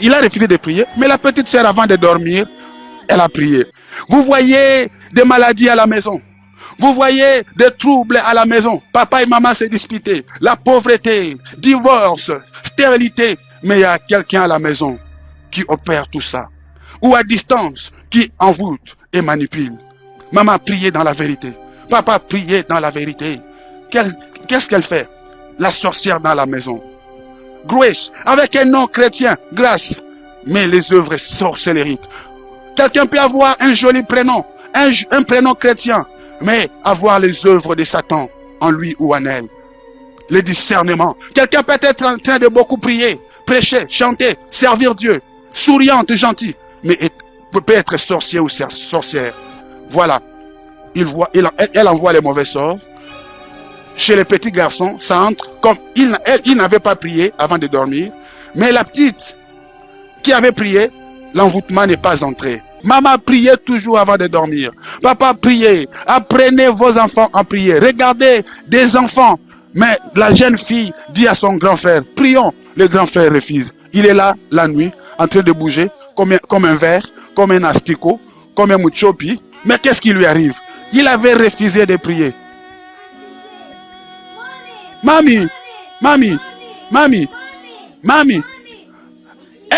Il a refusé de prier, mais la petite sœur, avant de dormir, elle a prié. Vous voyez des maladies à la maison. Vous voyez des troubles à la maison. Papa et maman se disputaient. La pauvreté, divorce, stérilité. Mais il y a quelqu'un à la maison qui opère tout ça. Ou à distance, qui envoûte et manipule. Maman priait dans la vérité. Papa priait dans la vérité. Qu'est-ce qu'elle fait? La sorcière dans la maison. Grace, avec un nom chrétien, grâce. Mais les œuvres sorcelleriques. Quelqu'un peut avoir un joli prénom, un prénom chrétien, mais avoir les œuvres de Satan en lui ou en elle. Le discernement. Quelqu'un peut être en train de beaucoup prier, prêcher, chanter, servir Dieu, souriante, gentil, mais peut être sorcier ou sorcière. Voilà. Elle envoie les mauvais sorts. Chez les petits garçons, ça entre comme il n'avait pas prié avant de dormir, mais la petite qui avait prié, l'envoûtement n'est pas entré. Maman priait toujours avant de dormir. Papa priait. Apprenez vos enfants à prier. Regardez des enfants. Mais la jeune fille dit à son grand frère, prions. Le grand frère refuse. Il est là la nuit, en train de bouger, comme un ver, comme un asticot, comme un mouchopi. Mais qu'est-ce qui lui arrive? Il avait refusé de prier. Mamie, mamie, mamie, mamie.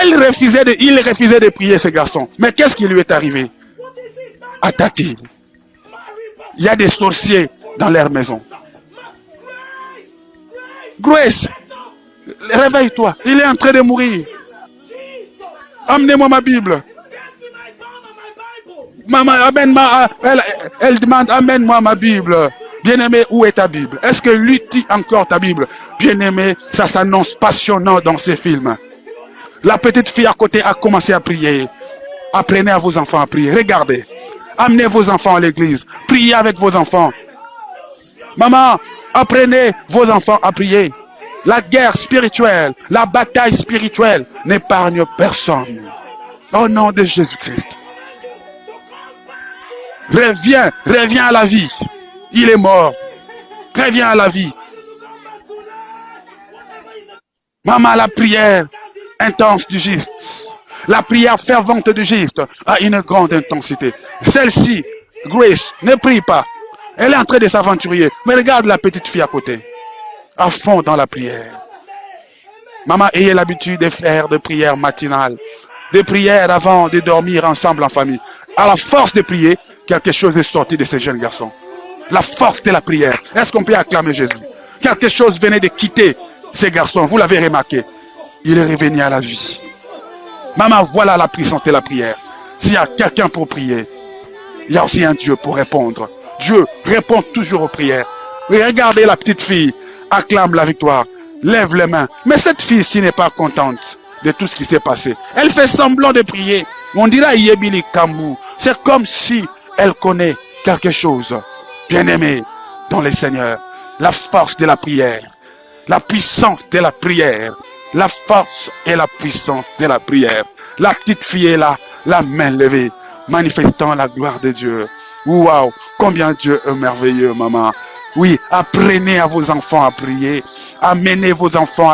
Il refusait de prier, ce garçon. Mais qu'est-ce qui lui est arrivé? Attaqué. Il y a des sorciers dans leur maison. Grace, réveille-toi. Il est en train de mourir. Amenez-moi ma Bible. Maman, amène-moi. Elle demande, amène-moi ma Bible. Bien-aimé, où est ta Bible? Est-ce que lui dit encore ta Bible? Bien-aimé, ça s'annonce passionnant dans ces films. La petite fille à côté a commencé à prier. Apprenez à vos enfants à prier. Regardez. Amenez vos enfants à l'église. Priez avec vos enfants. Maman, apprenez vos enfants à prier. La guerre spirituelle, la bataille spirituelle n'épargne personne. Au nom de Jésus-Christ. Reviens à la vie. Il est mort. Reviens à la vie. Maman, la prière intense du juste. La prière fervente du juste a une grande intensité. Celle-ci, Grace, ne prie pas. Elle est en train de s'aventurer. Mais regarde la petite fille à côté. À fond dans la prière. Maman, ayez l'habitude de faire des prières matinales. Des prières avant de dormir ensemble en famille. À la force de prier, quelque chose est sorti de ces jeunes garçons. La force de la prière. Est-ce qu'on peut acclamer Jésus? Quelque chose venait de quitter ces garçons. Vous l'avez remarqué. Il est revenu à la vie. Maman, voilà la puissance de la prière. S'il y a quelqu'un pour prier, il y a aussi un Dieu pour répondre. Dieu répond toujours aux prières. Regardez la petite fille, acclame la victoire, lève les mains. Mais cette fille-ci n'est pas contente de tout ce qui s'est passé. Elle fait semblant de prier. On dira Yebili Kambu. C'est comme si elle connaît quelque chose. Bien-aimé dans le Seigneur, la force de la prière, la puissance de la prière, la force et la puissance de la prière. La petite fille est là, la main levée, manifestant la gloire de Dieu. Waouh, combien Dieu est merveilleux, maman. Oui, apprenez à vos enfants à prier. Amenez vos enfants à